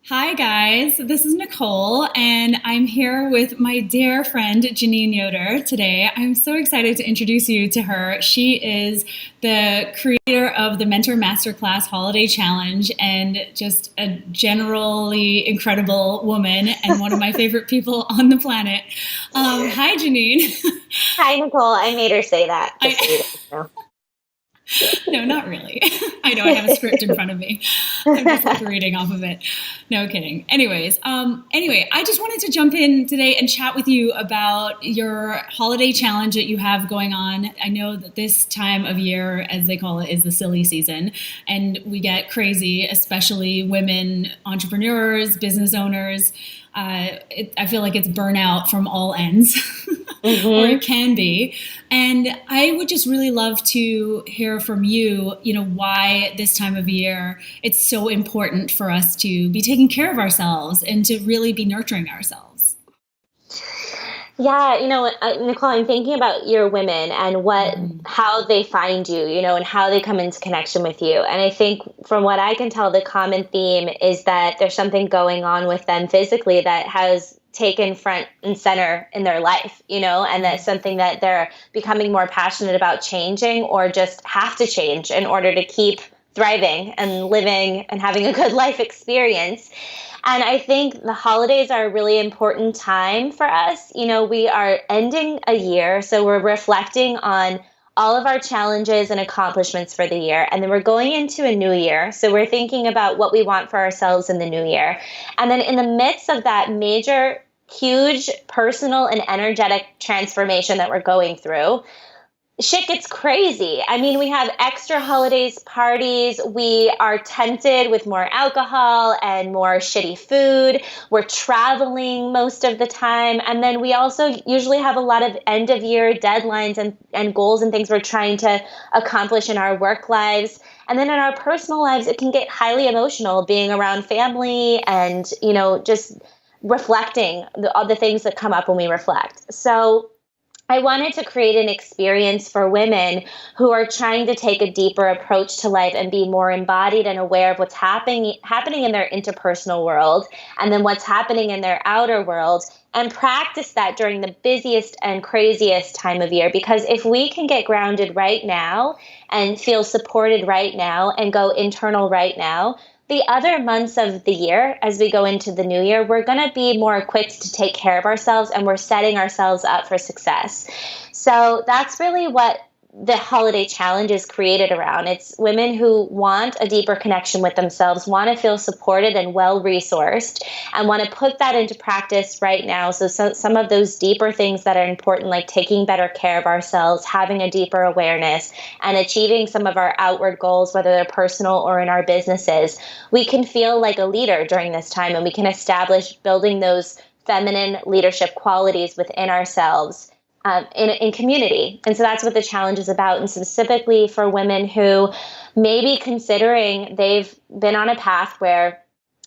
Hi, guys. This is Nicole, and I'm here with my dear friend Janine Yoder today. I'm so excited to introduce you to her. She is the creator of the Mentor Masterclass Holiday Challenge and just a generally incredible woman and one of my favorite people on the planet. Hi, Janine. Hi, Nicole. I made her say that, just so you I, guys know. no, not really. I know I have a script in front of me. I'm just like reading off of it. No kidding. Anyway, I just wanted to jump in today and chat with you about your holiday challenge that you have going on. I know that this time of year, as they call it, is the silly season, and we get crazy, especially women entrepreneurs, business owners. I feel like it's burnout from all ends, or hmm it can be. And I would just really love to hear from you, why this time of year it's so important for us to be taking care of ourselves and to really be nurturing ourselves. Yeah, Nicole, I'm thinking about your women and how they find you, and how they come into connection with you. And I think from what I can tell, the common theme is that there's something going on with them physically that has taken front and center in their life, and that's something that they're becoming more passionate about changing or just have to change in order to keep thriving and living and having a good life experience. And I think the holidays are a really important time for us. We are ending a year, so we're reflecting on all of our challenges and accomplishments for the year. And then we're going into a new year. So we're thinking about what we want for ourselves in the new year. And then in the midst of that major, huge personal and energetic transformation that we're going through, shit gets crazy. I mean, we have extra holidays parties. We are tempted with more alcohol and more shitty food. We're traveling most of the time. And then we also usually have a lot of end of year deadlines and goals and things we're trying to accomplish in our work lives. And then in our personal lives, it can get highly emotional being around family and, just reflecting all the things that come up when we reflect. So I wanted to create an experience for women who are trying to take a deeper approach to life and be more embodied and aware of what's happening in their interpersonal world and then what's happening in their outer world, and practice that during the busiest and craziest time of year. Because if we can get grounded right now and feel supported right now and go internal right now, the other months of the year, as we go into the new year, we're going to be more equipped to take care of ourselves, and we're setting ourselves up for success. So that's really what the holiday challenge is created around. It's women who want a deeper connection with themselves, want to feel supported and well-resourced, and want to put that into practice right now. So some of those deeper things that are important, like taking better care of ourselves, having a deeper awareness, and achieving some of our outward goals, whether they're personal or in our businesses, we can feel like a leader during this time, and we can establish building those feminine leadership qualities within ourselves in community. And so that's what the challenge is about. And specifically for women who may be considering they've been on a path where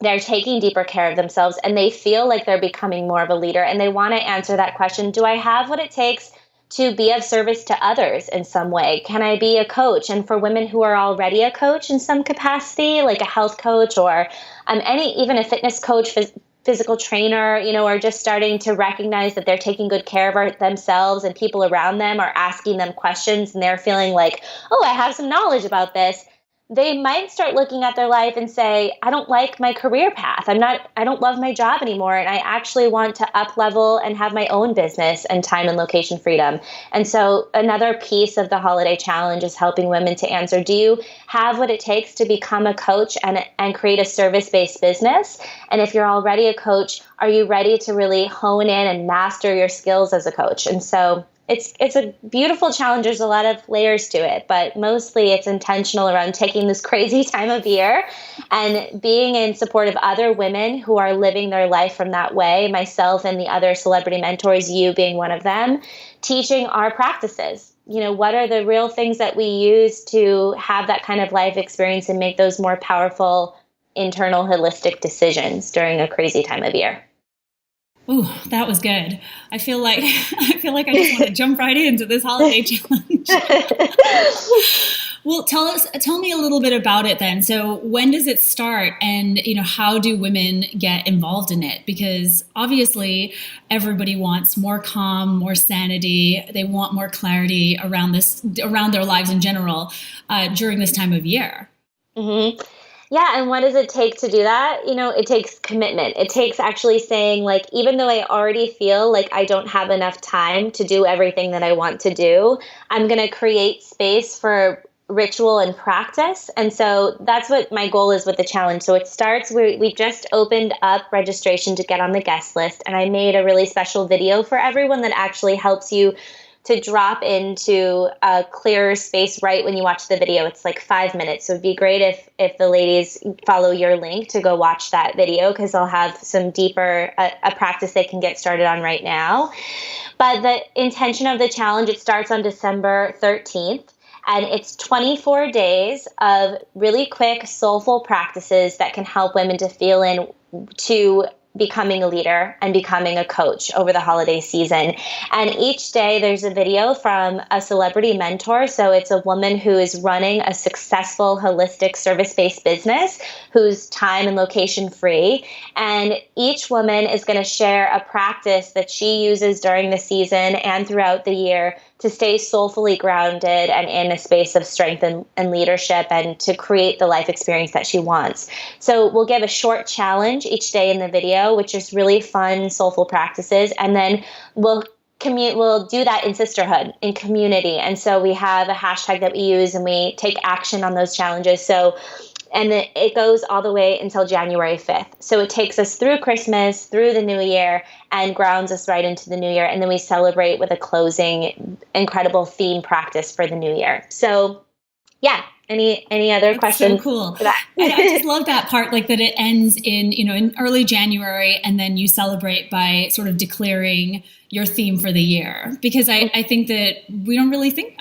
they're taking deeper care of themselves and they feel like they're becoming more of a leader, and they want to answer that question: do I have what it takes to be of service to others in some way? Can I be a coach? And for women who are already a coach in some capacity, like a health coach or even a fitness coach, physical trainer, are just starting to recognize that they're taking good care of themselves, and people around them are asking them questions and they're feeling like, oh, I have some knowledge about this. They might start looking at their life and say, I don't like my career path. I don't love my job anymore. And I actually want to up level and have my own business and time and location freedom. And so another piece of the holiday challenge is helping women to answer, do you have what it takes to become a coach and create a service-based business? And if you're already a coach, are you ready to really hone in and master your skills as a coach? And so it's a beautiful challenge. There's a lot of layers to it, but mostly it's intentional around taking this crazy time of year and being in support of other women who are living their life from that way, myself and the other celebrity mentors, you being one of them, teaching our practices. What are the real things that we use to have that kind of life experience and make those more powerful internal holistic decisions during a crazy time of year? Ooh, that was good. I feel like I just want to jump right into this holiday challenge. Well, tell me a little bit about it then. So when does it start and, how do women get involved in it? Because obviously everybody wants more calm, more sanity. They want more clarity around their lives in general, during this time of year. Mm-hmm. Yeah, and what does it take to do that? It takes commitment. It takes actually saying, like, even though I already feel like I don't have enough time to do everything that I want to do, I'm going to create space for ritual and practice. And so that's what my goal is with the challenge. So it starts, we just opened up registration to get on the guest list, and I made a really special video for everyone that actually helps you to drop into a clearer space right when you watch the video. It's like 5 minutes. So it'd be great if the ladies follow your link to go watch that video, because I'll have some deeper, a practice they can get started on right now. But the intention of the challenge, it starts on December 13th. And it's 24 days of really quick, soulful practices that can help women to feel to becoming a leader and becoming a coach over the holiday season. And each day there's a video from a celebrity mentor. So it's a woman who is running a successful, holistic, service-based business who's time and location free. And each woman is going to share a practice that she uses during the season and throughout the year to stay soulfully grounded and in a space of strength and leadership, and to create the life experience that she wants. So we'll give a short challenge each day in the video, which is really fun, soulful practices. And then we'll do that in sisterhood, in community. And so we have a hashtag that we use, and we take action on those challenges. And it goes all the way until January 5th. So it takes us through Christmas, through the new year, and grounds us right into the new year. And then we celebrate with a closing incredible theme practice for the new year. So yeah. Any other questions? So cool. I just love that part, like that it ends in early January, and then you celebrate by sort of declaring your theme for the year. Because I think that we don't really think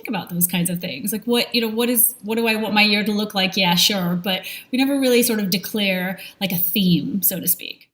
about those kinds of things. Like what do I want my year to look like? Yeah, sure. But we never really sort of declare like a theme, so to speak.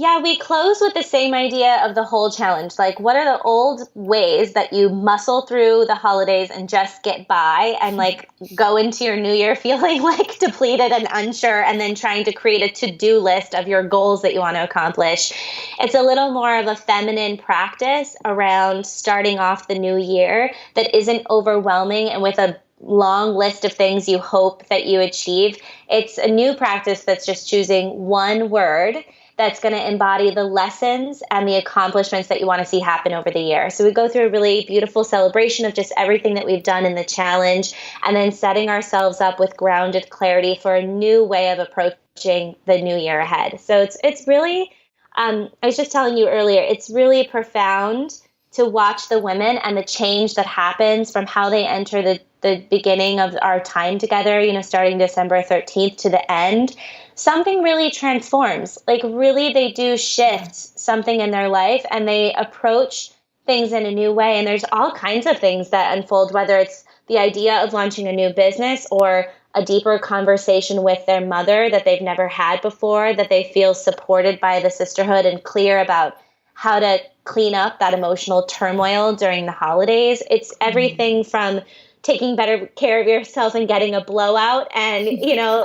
Yeah, we close with the same idea of the whole challenge. Like, what are the old ways that you muscle through the holidays and just get by, and like go into your new year feeling like depleted and unsure, and then trying to create a to-do list of your goals that you want to accomplish. It's a little more of a feminine practice around starting off the new year that isn't overwhelming and with a long list of things you hope that you achieve. It's a new practice that's just choosing one word that's going to embody the lessons and the accomplishments that you want to see happen over the year. So we go through a really beautiful celebration of just everything that we've done in the challenge, and then setting ourselves up with grounded clarity for a new way of approaching the new year ahead. So it's really, I was just telling you earlier, it's really profound to watch the women and the change that happens from how they enter the beginning of our time together, starting December 13th to the end. Something really transforms. Like, really, they do shift something in their life, and they approach things in a new way. And there's all kinds of things that unfold, whether it's the idea of launching a new business or a deeper conversation with their mother that they've never had before, that they feel supported by the sisterhood and clear about how to clean up that emotional turmoil during the holidays. It's everything from taking better care of yourself and getting a blowout and,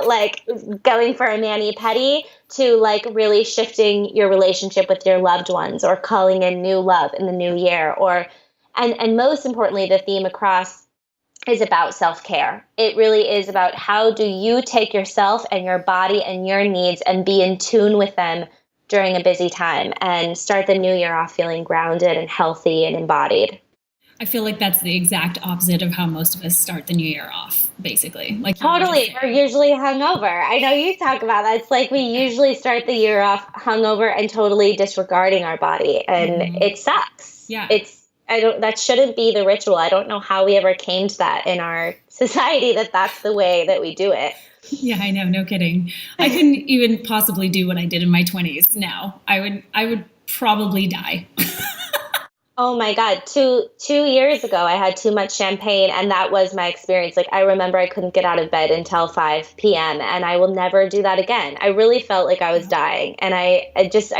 like going for a mani-pedi, to like really shifting your relationship with your loved ones, or calling in new love in the new year, and most importantly, the theme across is about self-care. It really is about how do you take yourself and your body and your needs and be in tune with them during a busy time, and start the new year off feeling grounded and healthy and embodied. I feel like that's the exact opposite of how most of us start the new year off, basically. Like, totally. We're usually hungover. I know you talk about that. It's like we usually start the year off hungover and totally disregarding our body. And it sucks. Yeah. That shouldn't be the ritual. I don't know how we ever came to that in our society, that's the way that we do it. Yeah, I know. No kidding. I couldn't even possibly do what I did in my 20s now. I would probably die. Oh my God. 2 years ago, I had too much champagne, and that was my experience. Like, I remember I couldn't get out of bed until 5 p.m. and I will never do that again. I really felt like I was dying. And I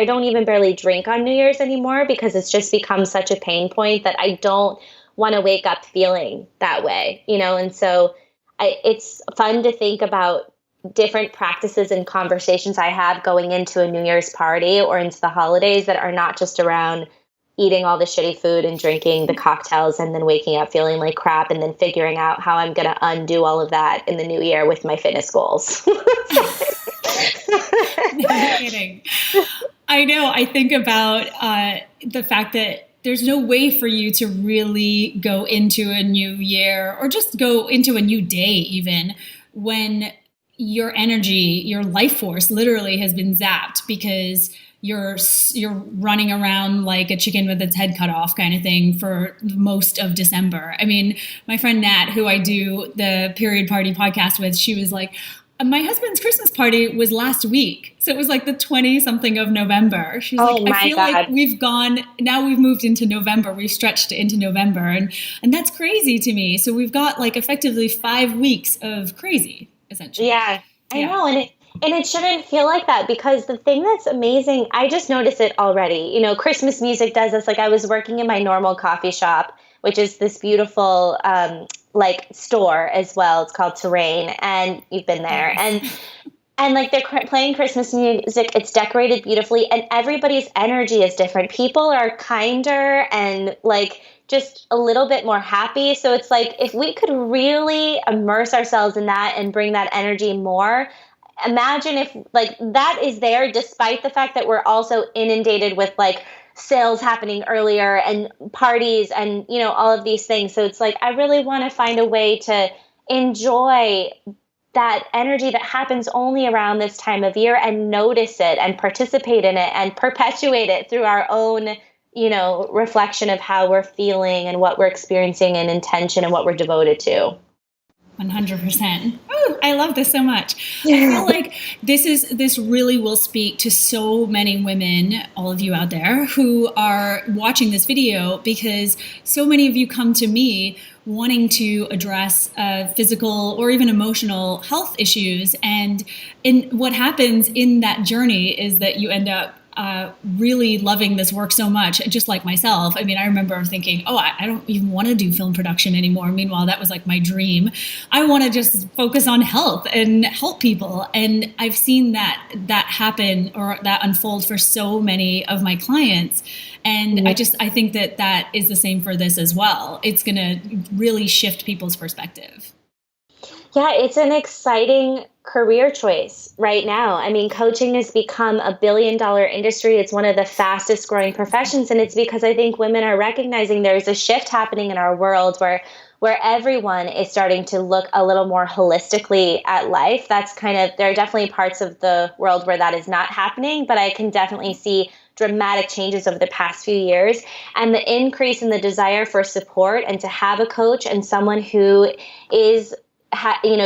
don't even barely drink on New Year's anymore, because it's just become such a pain point that I don't want to wake up feeling that way, and so it's fun to think about different practices and conversations I have going into a New Year's party or into the holidays that are not just around eating all the shitty food and drinking the cocktails and then waking up feeling like crap and then figuring out how I'm going to undo all of that in the new year with my fitness goals. No kidding. I know. I think about the fact that there's no way for you to really go into a new year or just go into a new day even when your energy, your life force literally has been zapped because you're running around like a chicken with its head cut off kind of thing for most of December. I mean, my friend Nat, who I do the Period Party podcast with, she was like, my husband's Christmas party was last week. So it was like the 20 something of November. She's like, I feel like we've moved into November. We've stretched into November. And that's crazy to me. So we've got like effectively 5 weeks of crazy, essentially. Yeah, I know. And it shouldn't feel like that, because the thing that's amazing, I just noticed it already. Christmas music does this. Like, I was working in my normal coffee shop, which is this beautiful store as well. It's called Terrain, and you've been there. And like, they're playing Christmas music. It's decorated beautifully, and everybody's energy is different. People are kinder and like just a little bit more happy. So it's like, if we could really immerse ourselves in that and bring that energy more, imagine if like that is there, despite the fact that we're also inundated with like sales happening earlier and parties and, all of these things. So it's like, I really want to find a way to enjoy that energy that happens only around this time of year and notice it and participate in it and perpetuate it through our own, reflection of how we're feeling and what we're experiencing and intention and what we're devoted to. 100%. Oh, I love this so much. I feel like this really will speak to so many women, all of you out there who are watching this video, because so many of you come to me wanting to address physical or even emotional health issues. And what happens in that journey is that you end up really loving this work so much, just like myself. I mean, I remember thinking, I don't even want to do film production anymore. Meanwhile, that was like my dream. I want to just focus on health and help people. And I've seen that happen or that unfold for so many of my clients. And I think that is the same for this as well. It's going to really shift people's perspective. Yeah, it's an exciting career choice right now. I mean, coaching has become a $1 billion industry. It's one of the fastest growing professions. And it's because I think women are recognizing there's a shift happening in our world where everyone is starting to look a little more holistically at life. There are definitely parts of the world where that is not happening, but I can definitely see dramatic changes over the past few years, and the increase in the desire for support and to have a coach and someone who is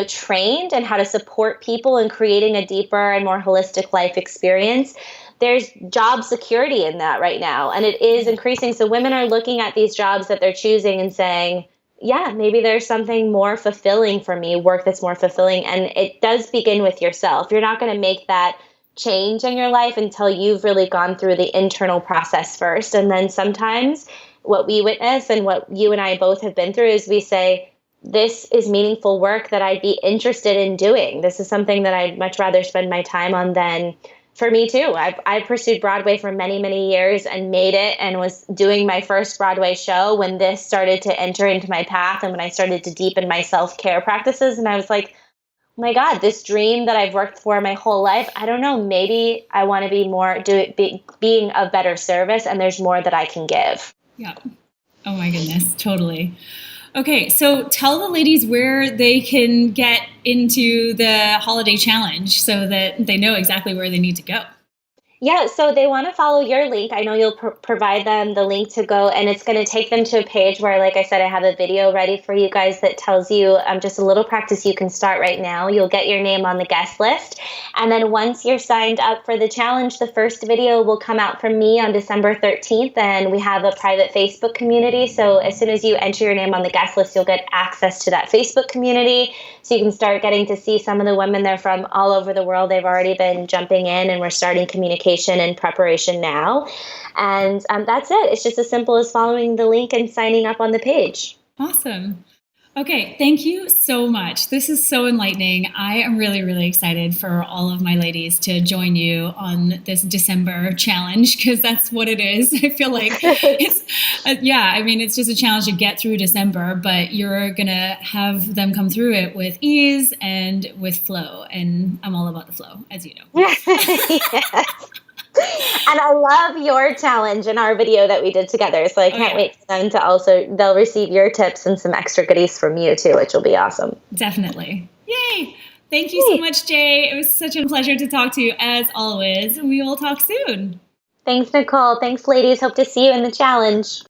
trained and how to support people in creating a deeper and more holistic life experience. There's job security in that right now, and it is increasing. So women are looking at these jobs that they're choosing and saying, yeah, maybe there's something more fulfilling for me, work that's more fulfilling. And it does begin with yourself. You're not going to make that change in your life until you've really gone through the internal process first. And then sometimes what we witness and what you and I both have been through is we say, this is meaningful work that I'd be interested in doing. This is something that I'd much rather spend my time on than, for me too. I pursued Broadway for many, many years and made it and was doing my first Broadway show when this started to enter into my path and when I started to deepen my self-care practices. And I was like, oh my God, this dream that I've worked for my whole life, I don't know, maybe I want to be being of better service, and there's more that I can give. Yeah. Oh my goodness, totally. Okay, so tell the ladies where they can get into the holiday challenge so that they know exactly where they need to go. Yeah, so they want to follow your link. I know you'll provide them the link to go, and it's going to take them to a page where, like I said, I have a video ready for you guys that tells you just a little practice you can start right now. You'll get your name on the guest list. And then once you're signed up for the challenge, the first video will come out from me on December 13th, and we have a private Facebook community. So as soon as you enter your name on the guest list, you'll get access to that Facebook community. So you can start getting to see some of the women there from all over the world. They've already been jumping in, and we're starting communication dedication and preparation now. And that's it. It's just as simple as following the link and signing up on the page. Awesome. Okay, thank you so much. This is so enlightening. I am really, really excited for all of my ladies to join you on this December challenge, because that's what it is. I feel like it's, it's just a challenge to get through December, but you're going to have them come through it with ease and with flow. And I'm all about the flow, as you know. Yes. And I love your challenge in our video that we did together. So I can't wait for them to they'll receive your tips and some extra goodies from you too, which will be awesome. Definitely. Yay. Thank you so much, Jay. It was such a pleasure to talk to you as always. We will talk soon. Thanks, Nicole. Thanks, ladies. Hope to see you in the challenge.